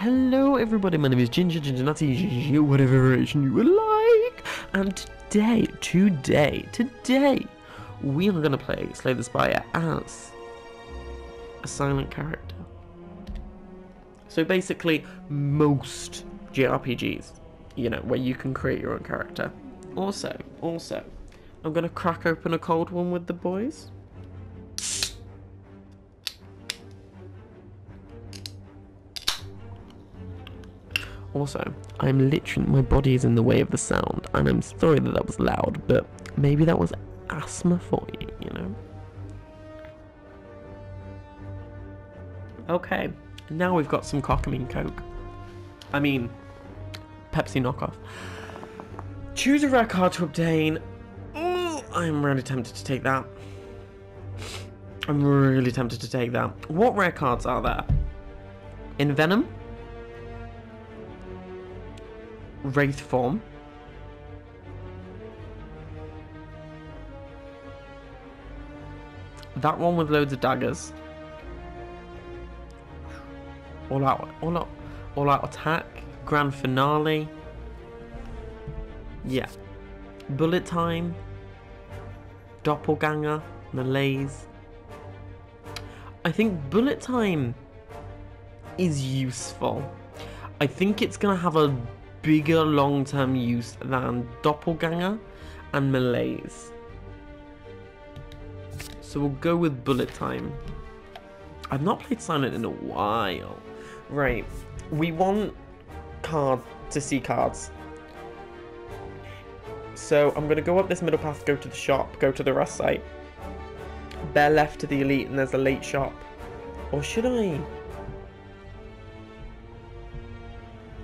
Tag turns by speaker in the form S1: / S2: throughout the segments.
S1: Hello everybody, my name is Ginger Nutty, whatever variation you would like. And today, we are going to play Slay the Spire as a silent character. So basically, most JRPGs, you know, where you can create your own character. Also, I'm going to crack open a cold one with the boys. Also, I'm literally, my body is in the way of the sound, and I'm sorry that that was loud, but maybe that was asthma for you, you know? Okay, now we've got some Cockamine Coke. I mean, Pepsi knockoff. Choose a rare card to obtain. Ooh, I'm really tempted to take that. What rare cards are there? Envenom? Wraith form. That one with loads of daggers. All out attack. Grand finale. Yeah. Bullet time. Doppelganger. Malaise. I think bullet time is useful. I think it's gonna have a bigger long-term use than doppelganger and malaise. So we'll go with bullet time. I've not played silent in a while. Right, we want to see cards. So I'm gonna go up this middle path, go to the shop, go to the rest site. Bear left to the elite and there's a late shop. Or should I?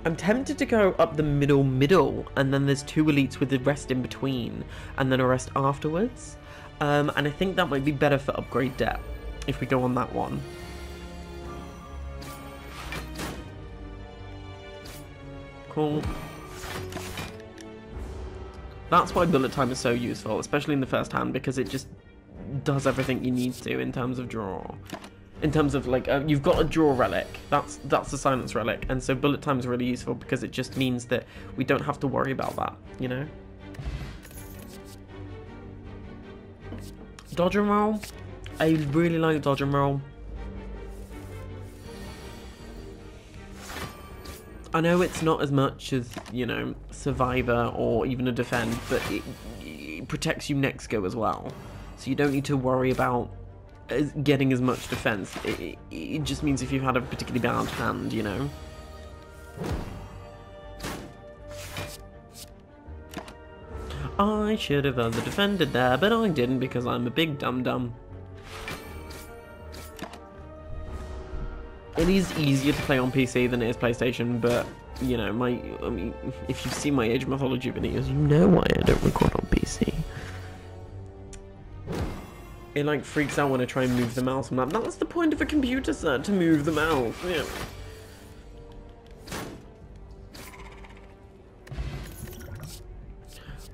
S1: I'm tempted to go up the middle, and then there's two elites with the rest in between, and then a rest afterwards. And I think that might be better for upgrade depth, if we go on that one. Cool. That's why bullet time is so useful, especially in the first hand, because it just does everything you need to in terms of draw. In terms of, like, you've got a draw relic. That's the silence relic. And so bullet time is really useful because it just means that we don't have to worry about that, you know? Dodge and roll. I really like dodge and roll. I know it's not as much as, you know, Survivor or even a defend, but it protects you next go as well. So you don't need to worry about getting as much defense. It just means if you've had a particularly bad hand, you know. I should have done the defender there, but I didn't because I'm a big dum-dum. It is easier to play on PC than it is PlayStation, but, you know, I mean, if you've seen my Age of Mythology videos, you know why I don't record on PC. It like freaks out when I try and move the mouse. I'm like, that's the point of a computer, sir, to move the mouse. Yeah.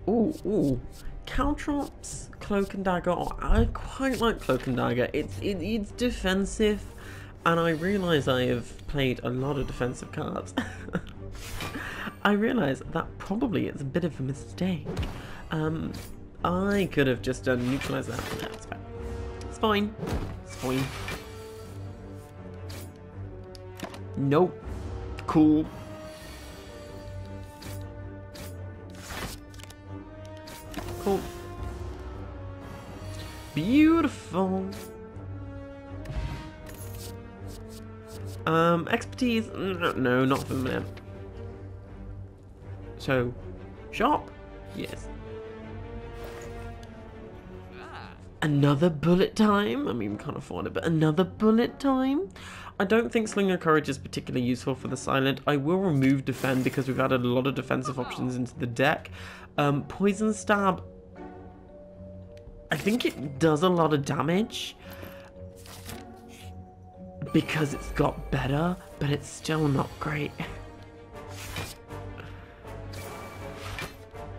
S1: Ooh. Caltrops, Cloak and Dagger. Oh, I quite like Cloak and Dagger. It's defensive, and I realise I have played a lot of defensive cards. I realise that probably is a bit of a mistake. I could have just done neutralise that. No, it's fine. It's fine. It's fine. Nope. Cool. Cool. Beautiful. Expertise. No, not for the minute. So, shop. Yes. Another bullet time? I mean, we can't afford it, but another bullet time? I don't think Slinger Courage is particularly useful for the silent. I will remove defend because we've added a lot of defensive options into the deck. Poison Stab. I think it does a lot of damage because it's got better, but it's still not great.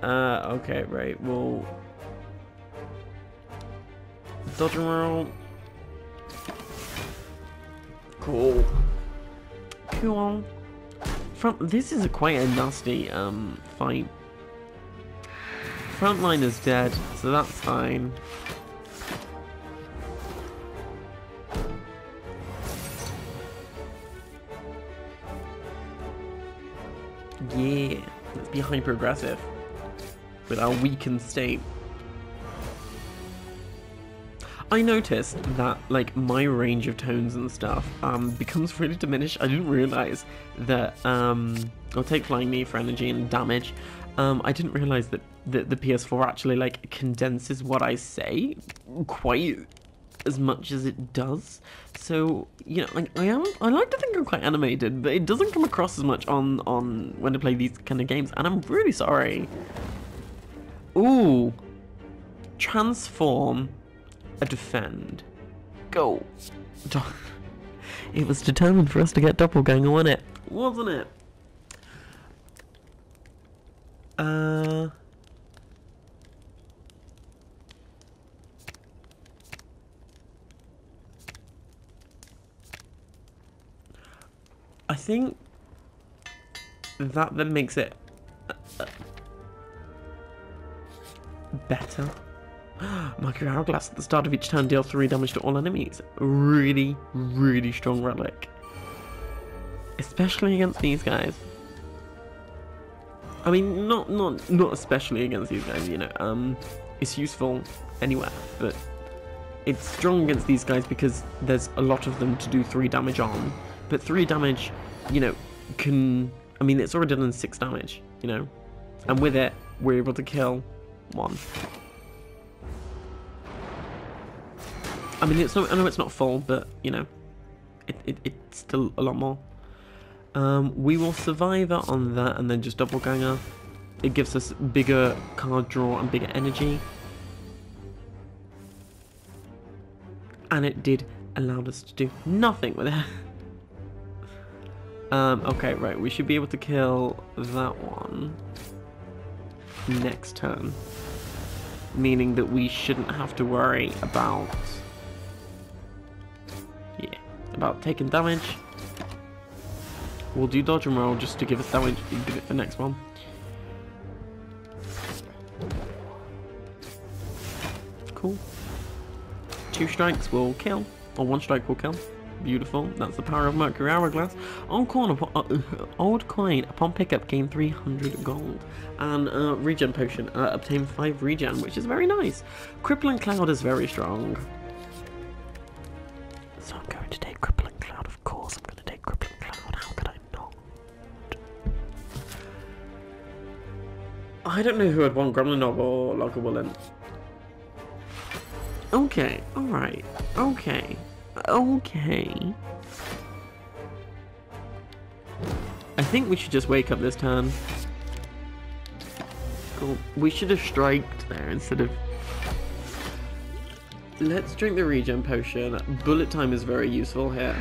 S1: Okay, right, well... Dodge and roll. Cool. Cool. This is quite a nasty fight. Front line is dead, so that's fine. Yeah, let's be hyper aggressive with our weakened state. I noticed that, like, my range of tones and stuff becomes really diminished. I didn't realize that, I'll take Flying Knee for energy and damage. I didn't realize that the PS4 actually, like, condenses what I say quite as much as it does. So, you know, I like to think I'm quite animated, but it doesn't come across as much on when I play these kind of games, and I'm really sorry. Ooh. Transform. A defend. Go. It was determined for us to get doppelganger, wasn't it? Wasn't it? I think that makes it better. Mercury Hourglass at the start of each turn deals 3 damage to all enemies. Really, really strong relic. Especially against these guys. I mean, not especially against these guys, you know. It's useful anywhere, but it's strong against these guys because there's a lot of them to do 3 damage on. But 3 damage, you know, can... I mean, it's already done 6 damage, you know. And with it, we're able to kill 1. I mean, it's not, I know it's not full, but, you know, it's still a lot more. We will Survivor on that and then just Doppelganger. It gives us bigger card draw and bigger energy. And it did allow us to do nothing with it. Okay, right, we should be able to kill that one next turn. Meaning that we shouldn't have to worry about... about taking damage. We'll do dodge and roll just to give us damage and give it the next one. Cool. 2 strikes will kill, or 1 strike will kill. Beautiful. That's the power of Mercury Hourglass. Old coin upon pickup gain 300 gold. And regen potion obtain 5 regen, which is very nice. Crippling Cloud is very strong. So I'm going to take Crippling Cloud, of course I'm going to take Crippling Cloud, how could I not? I don't know who I'd want, Gremlin Nog or Loggerwoolen. Okay, alright, okay, okay. I think we should just wake up this turn. Cool. We should have striked there instead of... Let's drink the regen potion. Bullet time is very useful here.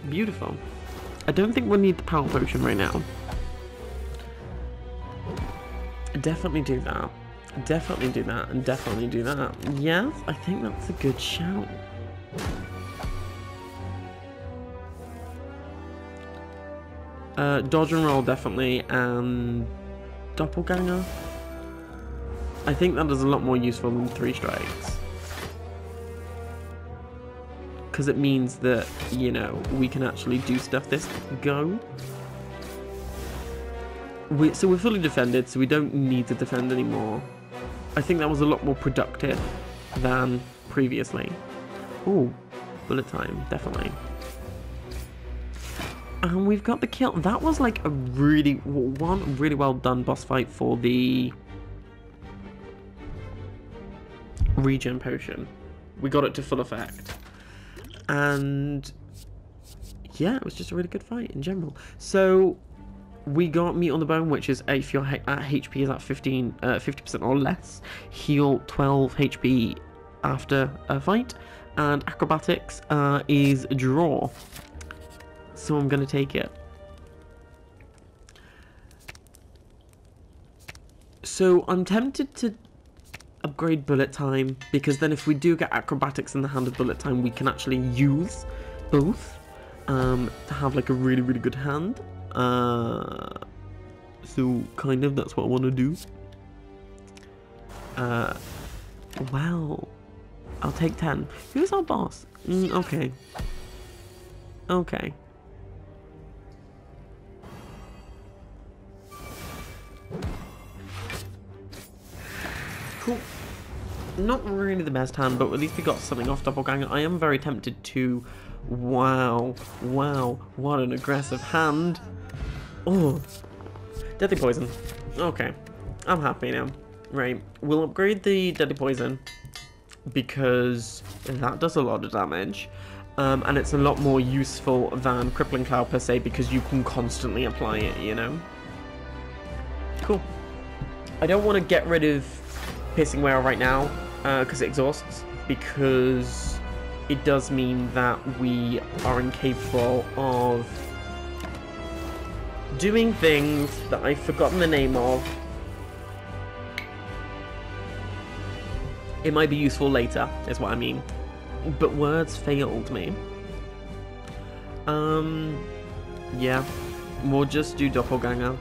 S1: Beautiful. I don't think we'll need the power potion right now. Definitely do that. Definitely do that. And definitely do that. Yes, I think that's a good shout. Dodge and roll definitely. And doppelganger. I think that is a lot more useful than 3 strikes. Because it means that, you know, we can actually do stuff this go. So we're fully defended, so we don't need to defend anymore. I think that was a lot more productive than previously. Ooh, bullet time, definitely. And we've got the kill. That was like a really well done boss fight for the regen potion. We got it to full effect. And yeah, it was just a really good fight in general. So we got Meat on the Bone, which is if your HP is at 50% or less, heal 12 HP after a fight. And Acrobatics is draw. So I'm going to take it. So I'm tempted to upgrade bullet time, because then if we do get acrobatics in the hand of bullet time, we can actually use both to have like a really, really good hand. So kind of that's what I want to do. Well, I'll take 10. Who's our boss? Okay. Okay. Cool. Not really the best hand, but at least we got something off Doppelganger. I am very tempted to... Wow. Wow. What an aggressive hand. Oh. Deadly Poison. Okay. I'm happy now. Right. We'll upgrade the Deadly Poison because that does a lot of damage. And it's a lot more useful than Crippling Cloud per se because you can constantly apply it, you know? Cool. I don't want to get rid of Piercing Wail right now because it exhausts, because it does mean that we are incapable of doing things that I've forgotten the name of. It might be useful later, is what I mean. But words failed me. Yeah. We'll just do Doppelganger.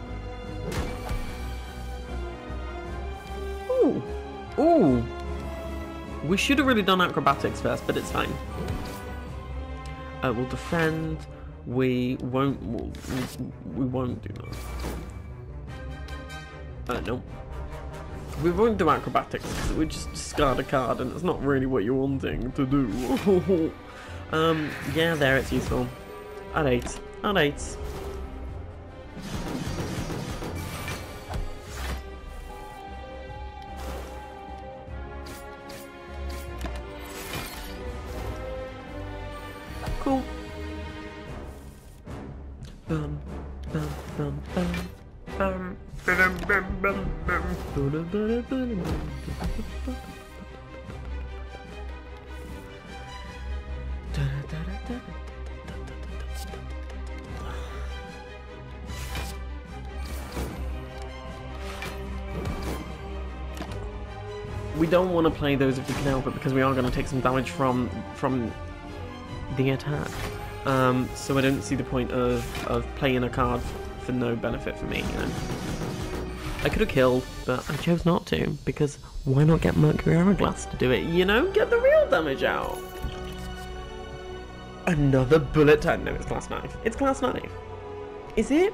S1: Ooh. Ooh. We should have really done acrobatics first, but it's fine. We'll defend. We won't do that. No. We won't do acrobatics because we just discard a card and it's not really what you're wanting to do. Yeah, there, it's useful. At 8. At 8. Cool. Bum, bum, bum, bum. We don't want to play those if we can help it because we are going to take some damage from the attack. So I don't see the point of playing a card for no benefit for me, you know. I could have killed, but I chose not to, because why not get Mercury Hourglass to do it, you know? Get the real damage out! Another bullet time. No, it's Glass Knife. It's Glass Knife. Is it?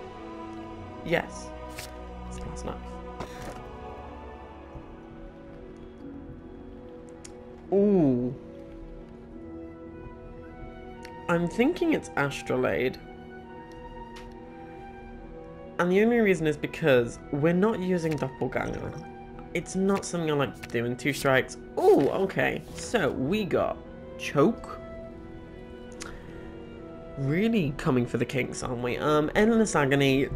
S1: Yes. It's Glass Knife. Ooh. I'm thinking it's Astrolabe. And the only reason is because we're not using Doppelganger. It's not something I like to do in 2 strikes. Ooh, okay. So we got Choke. Really coming for the kinks, aren't we? Endless Agony.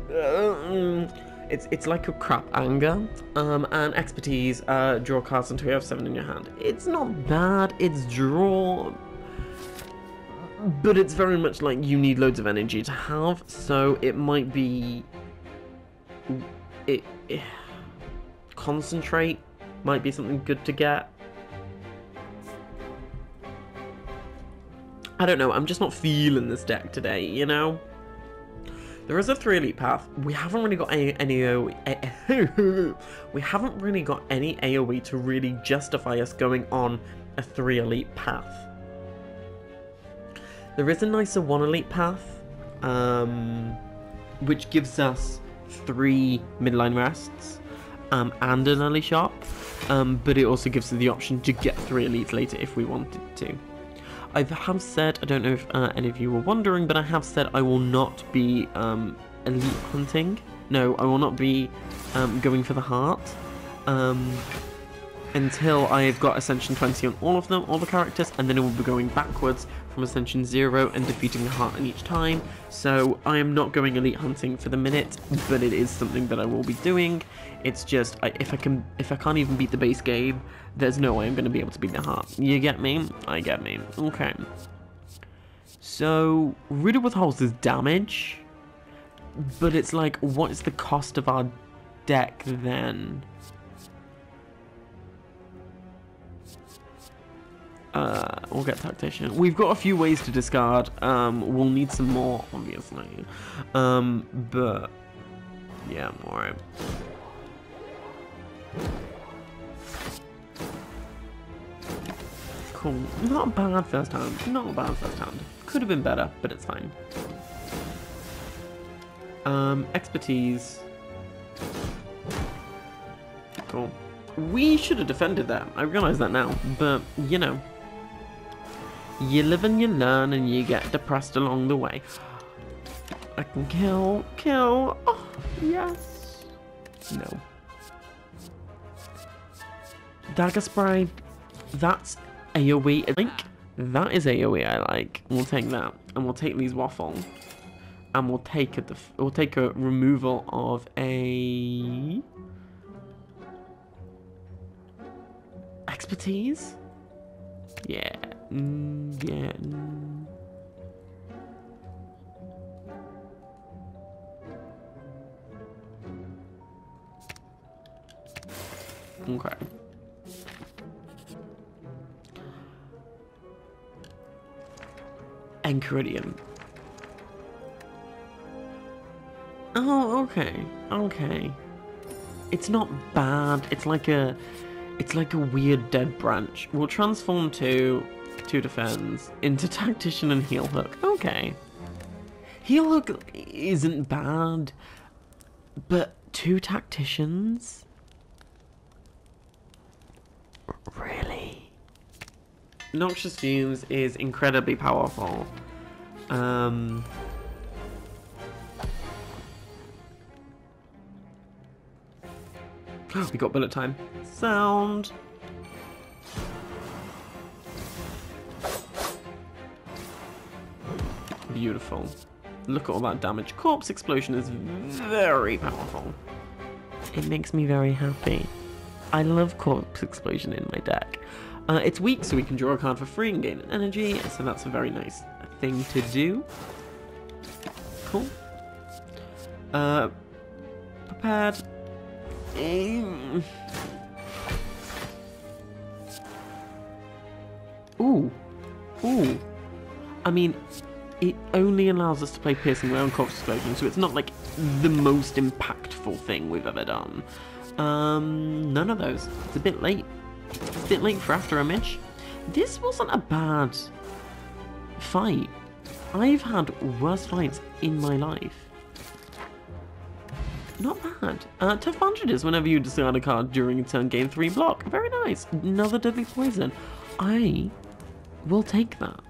S1: It's like a crap anger. And Expertise. Draw cards until you have 7 in your hand. It's not bad. It's draw. But it's very much like you need loads of energy to have. So it might be... Concentrate might be something good to get. I don't know, I'm just not feeling this deck today, you know? There is a 3 elite path. We haven't really got any AoE. We haven't really got any AoE to really justify us going on a 3 elite path. There is a nicer 1 elite path, which gives us 3 midline rests and an early shop, but it also gives us the option to get 3 elites later if we wanted to. I have said, I don't know if any of you were wondering, but I have said I will not be elite hunting. No, I will not be going for the heart until I have got Ascension 20 on all of them, all the characters, and then it will be going backwards from Ascension 0 and defeating the heart in each time. So I am not going elite hunting for the minute, but it is something that I will be doing. It's just if I can't even beat the base game, there's no way I'm going to be able to beat the heart. You get me? I get me. Okay. So Riddle with Holes is damage, but it's like, what is the cost of our deck then? We'll get Tactician. We've got a few ways to discard. We'll need some more, obviously. But yeah, alright. Cool. Not a bad first hand. Not a bad first hand. Could have been better, but it's fine. Expertise. Cool. We should have defended that. I realise that now. But, you know. You live and you learn and you get depressed along the way. I can kill. Kill. Oh, yes. No. Dagger Spray. That's AoE. I think that is AoE I like. We'll take that. And we'll take these waffle. And we'll take a removal of a expertise. Yeah. Yeah. Okay. Enchiridium. Oh, okay. Okay. It's not bad. It's like a weird dead branch. We'll transform to defense into Tactician and Heel Hook. Okay. Heel Hook isn't bad, but 2 Tacticians? Really? Noxious Fumes is incredibly powerful. We got bullet time. Sound. Beautiful. Look at all that damage. Corpse Explosion is very powerful. It makes me very happy. I love Corpse Explosion in my deck. It's weak, so we can draw a card for free and gain energy, so that's a very nice thing to do. Cool. Prepared. Ooh. Ooh. I mean, it only allows us to play Piercing Ray on Corpse Explosion, so it's not like the most impactful thing we've ever done. None of those. It's a bit late. It's a bit late for after a Mish. This wasn't a bad fight. I've had worse fights in my life. Not bad. Tough Bandage is whenever you discard a card during a turn, gain 3 block. Very nice. Another Deadly Poison. I will take that.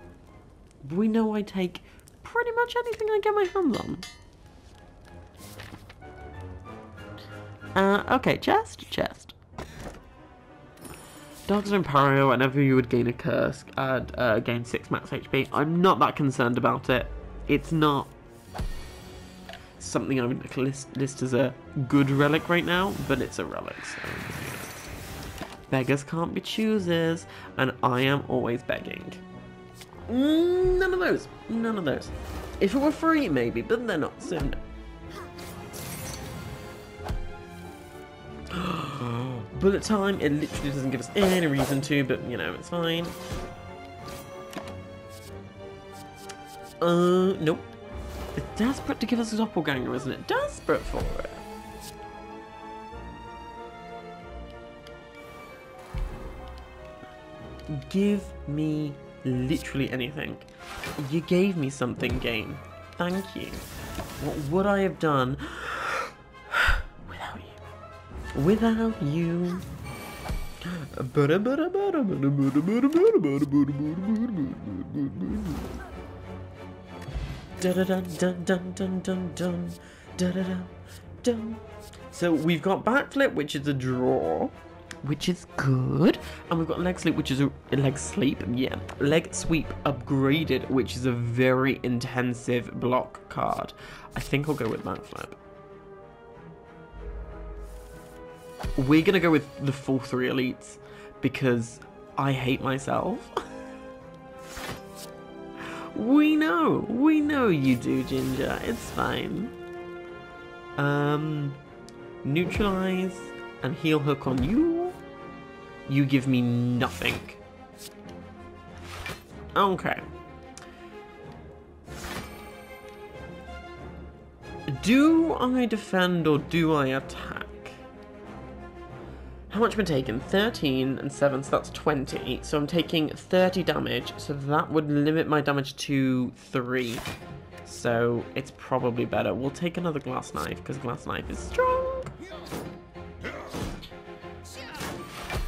S1: We know I take pretty much anything I get my hands on. Okay, chest. Dogs of Imperio, whenever you would gain a curse, gain 6 max HP. I'm not that concerned about it. It's not something I would list as a good relic right now, but it's a relic, so beggars can't be choosers, and I am always begging. None of those. None of those. If it were free, maybe, but they're not, so no. Bullet time, it literally doesn't give us any reason to, but you know, it's fine. Nope. It's desperate to give us a doppelganger, isn't it? Desperate for it. Give me literally anything. You gave me something, game. Thank you. What would I have done without you? So we've got backflip, which is a draw, which is good, and we've got leg slip, which is a leg sleep, yeah, leg sweep upgraded, which is a very intensive block card. I think I'll go with backflip. We're gonna go with the full 3 elites because I hate myself. We know you do, Ginger. It's fine. Neutralize and Heel Hook on you. You give me nothing. Okay. Do I defend or do I attack? How much am I taking? 13 and 7, so that's 20. So I'm taking 30 damage, so that would limit my damage to 3. So it's probably better. We'll take another glass knife, because glass knife is strong.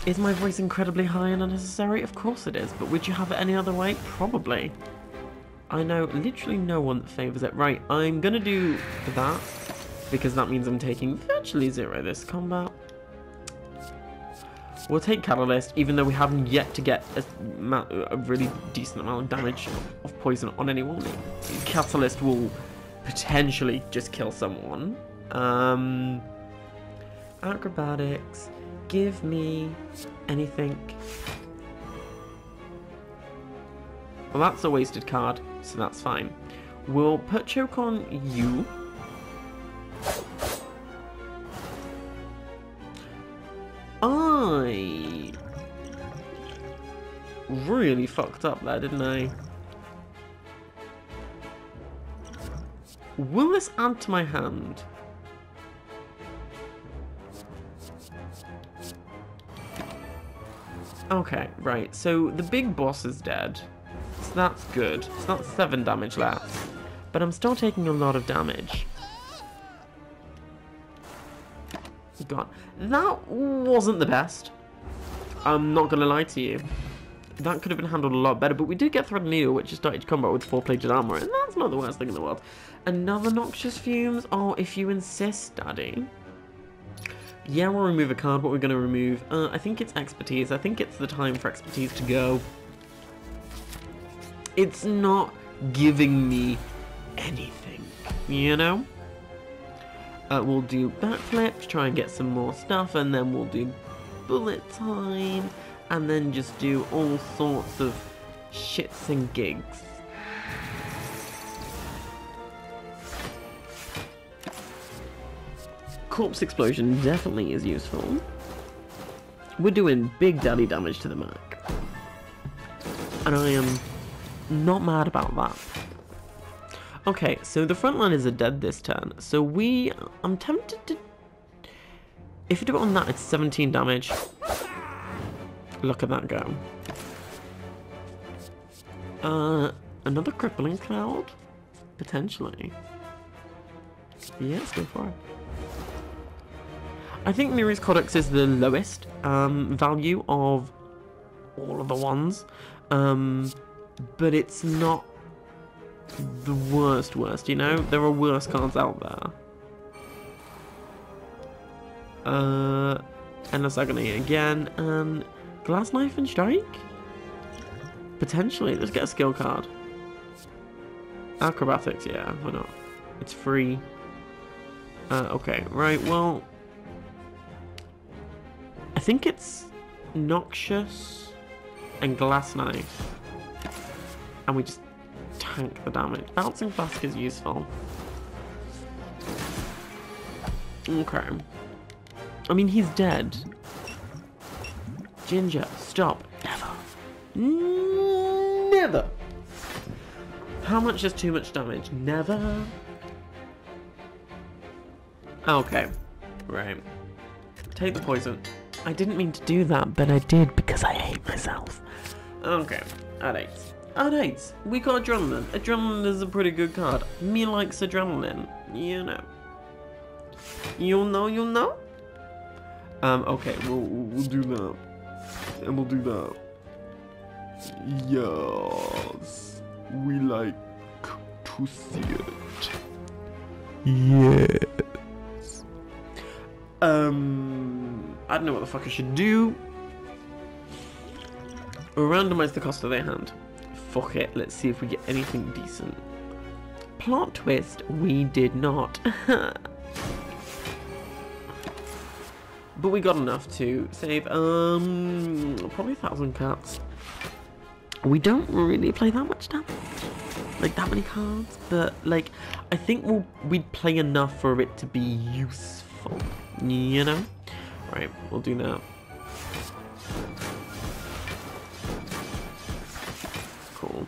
S1: Is my voice incredibly high and unnecessary? Of course it is, but would you have it any other way? Probably. I know literally no one that favours it. Right, I'm going to do that, because that means I'm taking virtually 0 this combat. We'll take Catalyst, even though we haven't yet to get a really decent amount of damage of poison on anyone. Catalyst will potentially just kill someone. Acrobatics. Give me anything. Well, that's a wasted card, so that's fine. We'll put Choke on you. I really fucked up there, didn't I? Will this add to my hand? Okay, right, so the big boss is dead. So that's good. So that's 7 damage left. But I'm still taking a lot of damage. God, that wasn't the best. I'm not gonna lie to you. That could have been handled a lot better, but we did get Thread Needle, which is started combat with 4-plated armor, and that's not the worst thing in the world. Another Noxious Fumes? Oh, if you insist, Daddy. Yeah, we'll remove a card. What we're gonna remove? I think it's Expertise. I think it's the time for Expertise to go. It's not giving me anything, you know? We'll do backflips, try and get some more stuff, and then we'll do bullet time, and then just do all sorts of shits and gigs. Corpse Explosion definitely is useful. We're doing big daddy damage to the Mac. And I am not mad about that. Okay, so the front liners are dead this turn, so I'm tempted to... If you do it on that, it's 17 damage. Look at that go. Another Crippling Cloud? Potentially. Yeah, let's go for it. I think Miri's Codex is the lowest value of all of the ones, but it's not the worst, you know? There are worse cards out there. Endless Agony again, and Glass Knife and Strike? Potentially, let's get a skill card. Acrobatics, yeah, why not? It's free. Okay, right, well... I think it's Noxious and Glass Knife. And we just tank the damage. Bouncing Flask is useful. Okay. I mean, he's dead. Ginger, stop. Never. Never. How much is too much damage? Never. Okay. Right. Take the poison. I didn't mean to do that, but I did because I hate myself. Okay. At 8. At 8, we got Adrenaline. Adrenaline is a pretty good card. Me likes Adrenaline. You know. You'll know? Okay, we'll do that. And we'll do that. Yes. We like to see it. Yes. I don't know what the fuck I should do. Randomize the cost of their hand. Fuck it, let's see if we get anything decent. Plot twist, we did not. But we got enough to save, probably 1,000 cats. We don't really play that much damage, like that many cards, but like, I think we'd play enough for it to be useful, you know? Right, we'll do that. Cool.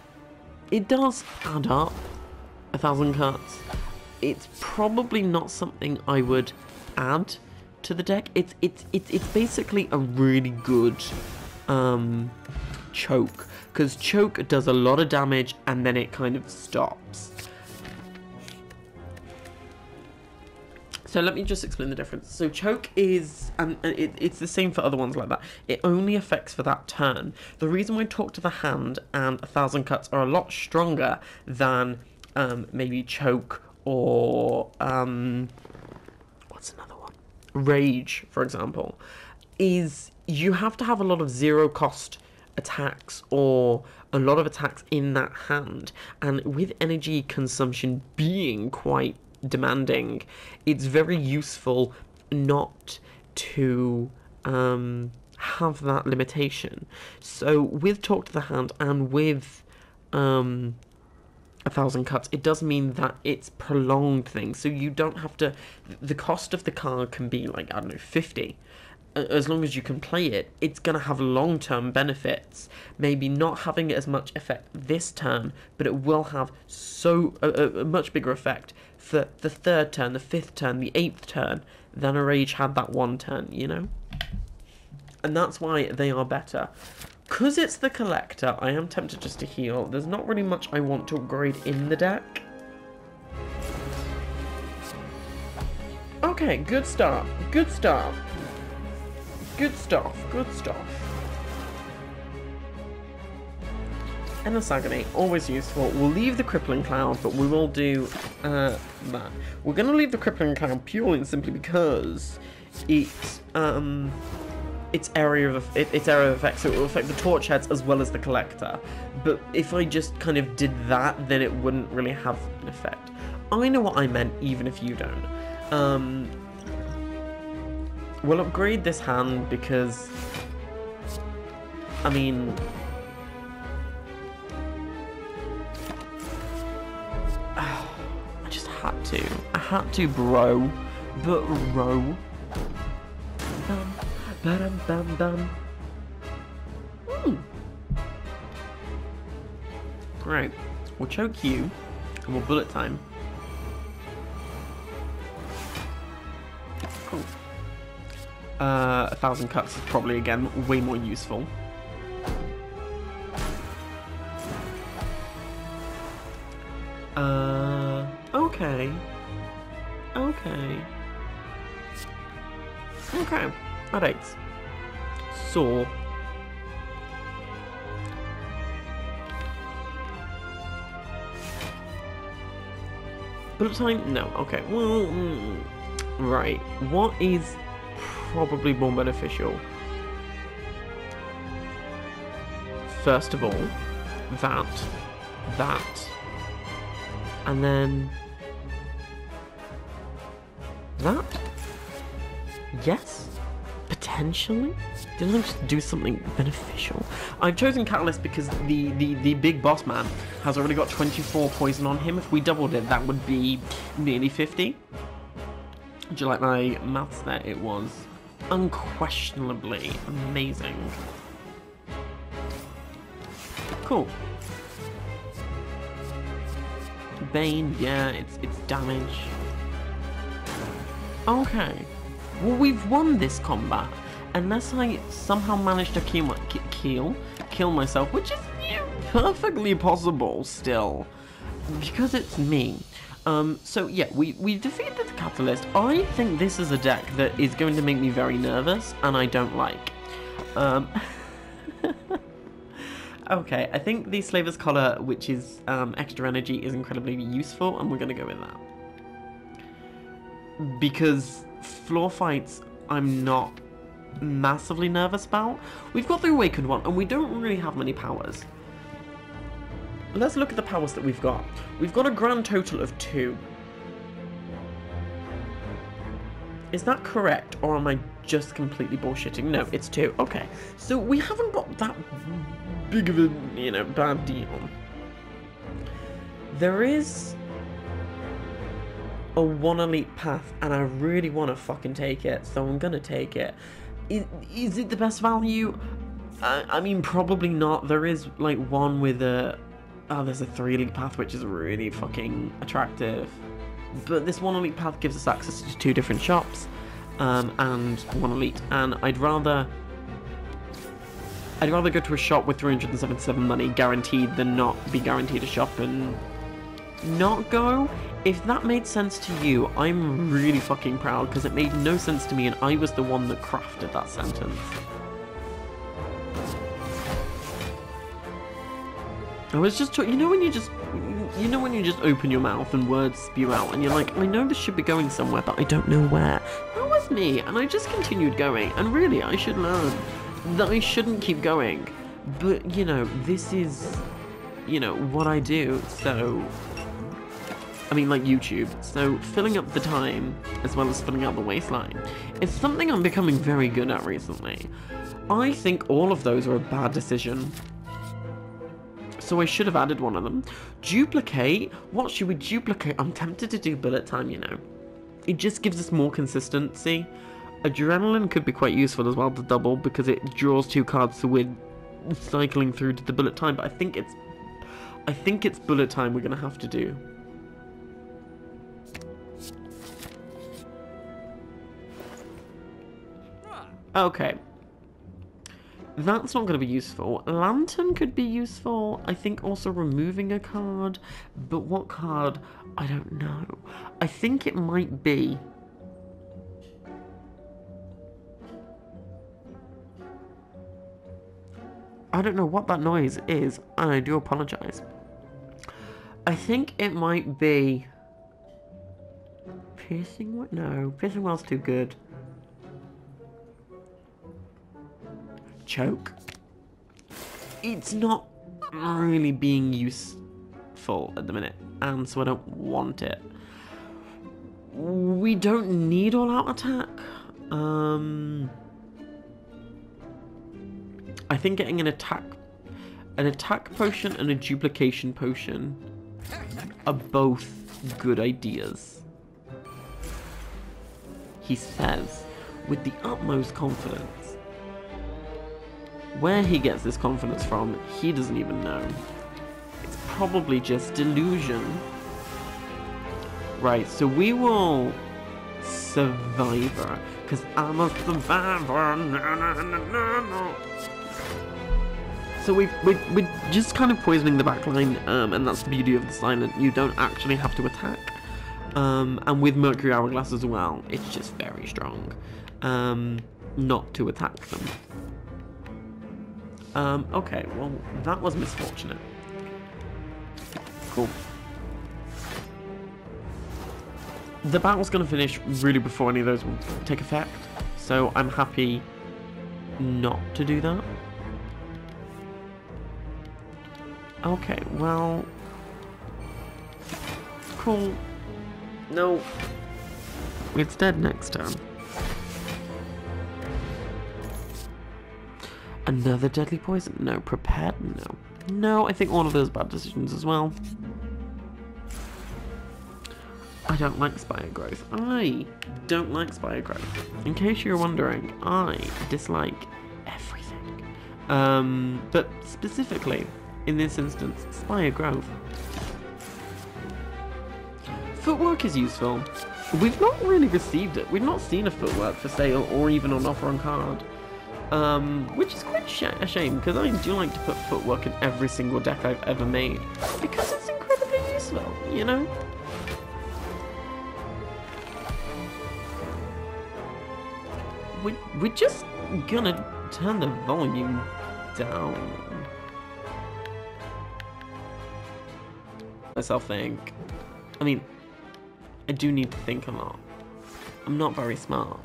S1: it does add up, 1,000 cuts. It's probably not something I would add to the deck. It's basically a really good choke, because choke does a lot of damage and then it kind of stops. So let me just explain the difference. So choke is, and it's the same for other ones like that, it only affects for that turn. The reason why Talk to the Hand and 1,000 Cuts are a lot stronger than maybe choke or what's another one? Rage, for example, is you have to have a lot of zero cost attacks or a lot of attacks in that hand, and with energy consumption being quite demanding, it's very useful not to have that limitation. So with Talk to the Hand and with 1,000 Cuts, it does mean that it's prolonged things, so you don't have to, the cost of the card can be like, I don't know, 50. As long as you can play it, it's going to have long-term benefits. Maybe not having as much effect this turn, but it will have a much bigger effect for the 3rd turn, the 5th turn, the 8th turn than a Rage had that one turn, you know? And that's why they are better. Because it's the Collector, I am tempted just to heal. There's not really much I want to upgrade in the deck. Okay, good start. Good start. Good stuff, good stuff. Endless Agony, always useful. We'll leave the Crippling Cloud, but we will do that. We're going to leave the Crippling Cloud purely and simply because it's area of effect, so it will affect the Torch Heads as well as the Collector. But if I just kind of did that, then it wouldn't really have an effect. I know what I meant, even if you don't. We'll upgrade this hand because, I mean, I just had to. I had to, bro. But, bro. Bum, ba-dum, bum, bum. Great. We'll choke you, and we'll bullet time. Cool. 1,000 Cuts is probably, again, way more useful. Okay. Okay. Okay. Alright. So... bullet time? No. Okay. Well... right. What is probably more beneficial? First of all, that, and then that. Yes, potentially. Didn't I just do something beneficial? I've chosen Catalyst because the big boss man has already got 24 poison on him. If we doubled it, that would be nearly 50. Do you like my maths there? It was unquestionably amazing. Cool. Bane, yeah, it's damage. Okay. Well, we've won this combat. Unless I somehow manage to kill myself, which is perfectly possible still. Because it's me. So yeah, we defeated the Catalyst. I think this is a deck that is going to make me very nervous, and I don't like. Okay, I think the Slaver's Collar, which is extra energy, is incredibly useful, and we're going to go with that. Because floor fights, I'm not massively nervous about. We've got the Awakened one, and we don't really have many powers. Let's look at the powers that we've got. We've got a grand total of 2. Is that correct, or am I just completely bullshitting? No, it's 2. Okay, so we haven't got that big of a, bad deal. There is a 1 elite path, and I really want to fucking take it, so I'm gonna take it. Is it the best value? I mean, probably not. There is, like, one with a Oh, there's a 3 elite path, which is really fucking attractive. But this 1 elite path gives us access to 2 different shops, and 1 elite. And I'd rather go to a shop with 377 money guaranteed than not be guaranteed a shop and not go. If that made sense to you, I'm really fucking proud, because it made no sense to me, and I was the one that crafted that sentence. I was just, you know when you just open your mouth and words spew out, and you're like, I know this should be going somewhere, but I don't know where. That was me, and I just continued going, and really, I should learn that I shouldn't keep going. But, you know, this is, you know, what I do, so, I mean, like YouTube, so filling up the time, as well as filling out the waistline, is something I'm becoming very good at recently. I think all of those are a bad decision. So I should have added one of them. Duplicate? What should we duplicate? I'm tempted to do bullet time, you know. It just gives us more consistency. Adrenaline could be quite useful as well to double, because it draws 2 cards, so we're cycling through to the bullet time. But I think it's bullet time we're gonna have to do. Okay. That's not going to be useful. Lantern could be useful. I think also removing a card. But what card? I don't know. I think it might be... I don't know what that noise is, and I do apologize. I think it might be... Piercing what? No, Piercing Well's too good. Choke. It's not really being useful at the minute, and so I don't want it. We don't need all-out attack. I think getting an attack potion and a duplication potion are both good ideas. He says, with the utmost confidence. Where he gets this confidence from, he doesn't even know. It's probably just delusion. Right, so we will Survivor, because I'm a survivor. No. So we're just kind of poisoning the backline, and that's the beauty of the silent. You don't actually have to attack. And with Mercury Hourglass as well, it's just very strong not to attack them. Okay, well, that was misfortunate. Cool. The battle's going to finish really before any of those will take effect, so I'm happy not to do that. Okay, well... Cool. No. It's dead next turn. Another deadly poison? No. Prepared? No. No, I think all of those bad decisions as well. I don't like Spire growth. I don't like Spire growth. In case you're wondering, I dislike everything. But specifically, in this instance, Spire growth. Footwork is useful. We've not really received it. We've not seen a footwork for sale or even on offer on card. Which is quite a shame, because I do like to put footwork in every single deck I've ever made, because it's incredibly useful, you know? We're just gonna turn the volume down. Myself think. I mean, I do need to think a lot. I'm not very smart.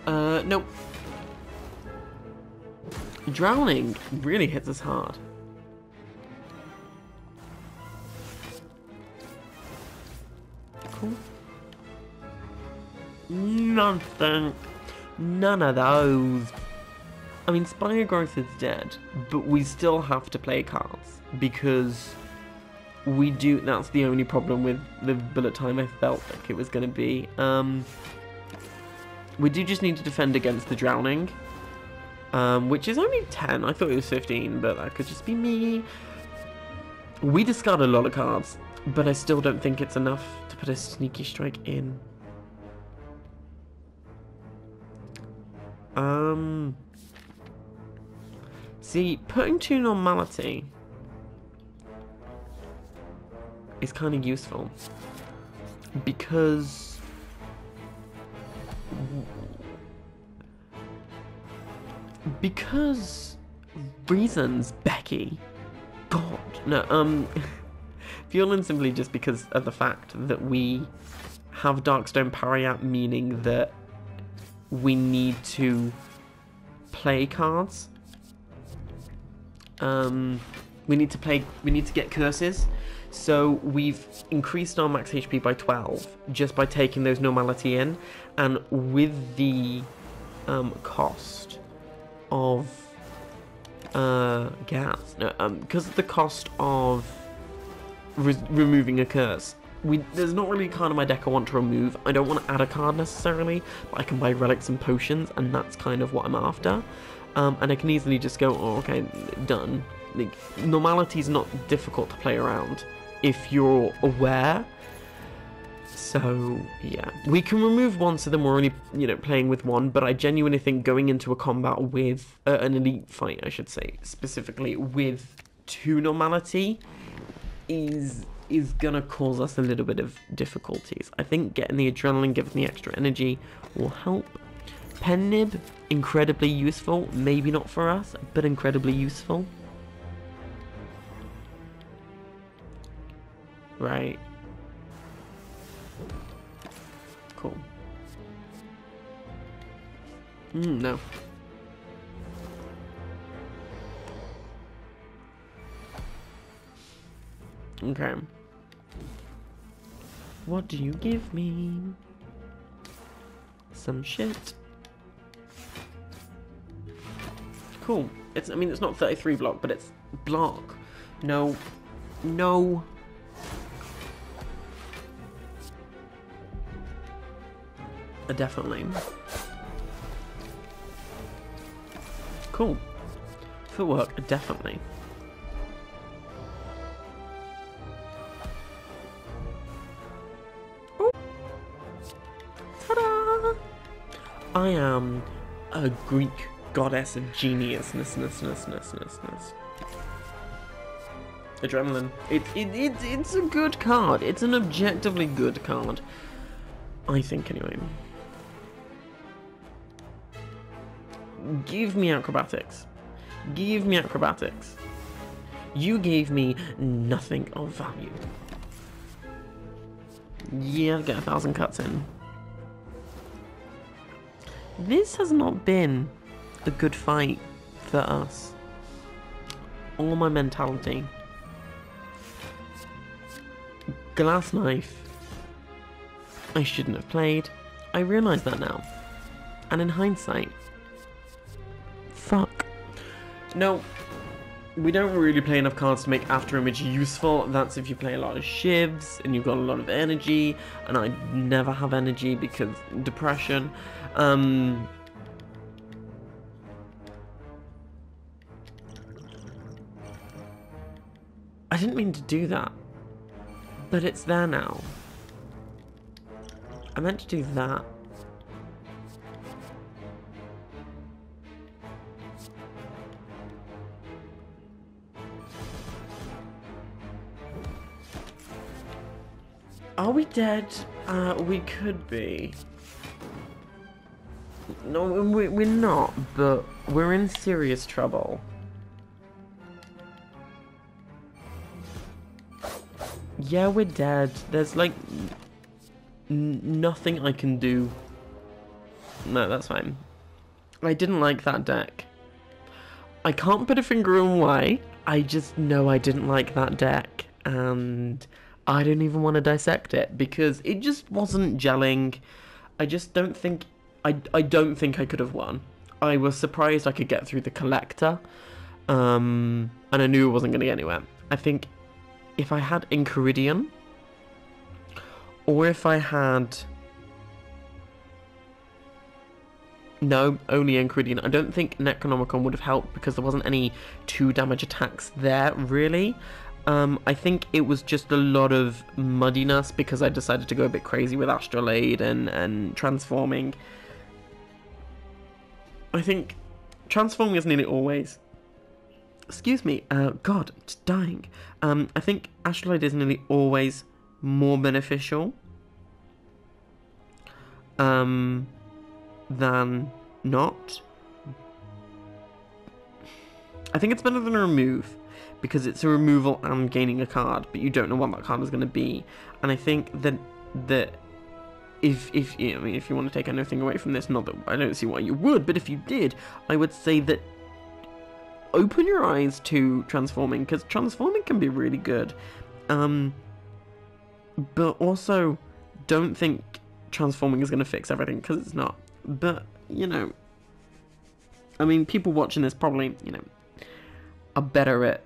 S1: Nope. Drowning really hits us hard. Cool. Nothing. None of those. I mean, Spire Growth is dead, but we still have to play cards, because we do. That's the only problem with the bullet time I felt like it was going to be. We do just need to defend against the drowning. Which is only 10. I thought it was 15, but that could just be me. We discard a lot of cards, but I still don't think it's enough to put a Sneaky Strike in. See, putting 2 Normality is kind of useful because reasons, Becky. God, no, purely and simply just because of the fact that we have Darkstone Parry out, meaning that we need to play cards. We need to get curses. So we've increased our max HP by 12 just by taking those Normality in, and with the cost of gas, because of the cost of removing a curse, there's not really a card in my deck I want to remove. I don't want to add a card necessarily, but I can buy relics and potions, and that's kind of what I'm after. And I can easily just go, oh, okay, done. Like, Normality is not difficult to play around if you're aware. So yeah, we can remove one, so then we're only, playing with one. But I genuinely think going into a combat with an elite fight, I should say, specifically with 2 Normality, is gonna cause us a little bit of difficulties. I think getting the adrenaline, giving the extra energy will help. Pen Nib, incredibly useful. Maybe not for us, but incredibly useful. Right. Cool. No. Okay. What do you give me? Some shit. Cool. It's not 33 block, but it's block. No. No. Definitely. Cool. Footwork, definitely. Ooh. Ta-da! I am a Greek goddess of geniusness. Adrenaline. It's a good card. It's an objectively good card. I think, anyway. Give me acrobatics. Give me acrobatics. You gave me nothing of value. Yeah, get 1,000 cuts in. This has not been a good fight for us. All my mentality. Glass Knife. I shouldn't have played. I realise that now. And in hindsight, fuck. No, we don't really play enough cards to make After Image useful. That's if you play a lot of shivs and you've got a lot of energy, and I never have energy because depression. I didn't mean to do that, but it's there now. I meant to do that. Are we dead? We could be. No, we're not, but we're in serious trouble. Yeah, we're dead. There's like nothing I can do. No, that's fine. I didn't like that deck. I can't put a finger on why. I just know I didn't like that deck, and I don't even want to dissect it because it just wasn't gelling. I just don't think I don't think I could have won. I was surprised I could get through the Collector, and I knew it wasn't going to get anywhere. I think if I had Enchiridion, or if I had... No, only Enchiridion. I don't think Necronomicon would have helped because there wasn't any 2 damage attacks there, really. I think it was just a lot of muddiness because I decided to go a bit crazy with Astrolabe and transforming. I think transforming is nearly always... Excuse me, God, I'm just dying. I think Astrolabe is nearly always more beneficial than not. I think it's better than a remove, because it's a removal and gaining a card, but you don't know what that card is going to be. And I think that if you want to take anything away from this, not that I don't see why you would, but if you did, I would say that open your eyes to transforming, because transforming can be really good. But also don't think transforming is going to fix everything, because it's not. But, you know, I mean, people watching this probably, you know, are better at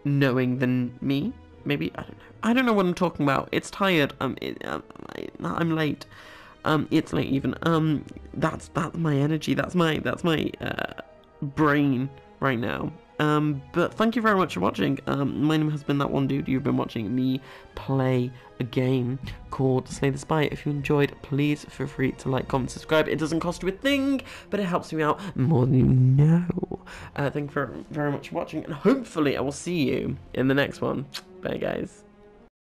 S1: knowing than me, maybe. I don't know what I'm talking about. It's tired. I'm late. It's late even. That's my energy. That's my brain right now. But thank you very much for watching. My name has been That One Dude. You've been watching me play a game called Slay the Spire. If you enjoyed, please feel free to like, comment, subscribe. It doesn't cost you a thing, but it helps me out more than you know. Thank you very much for watching, and hopefully I will see you in the next one. Bye, guys.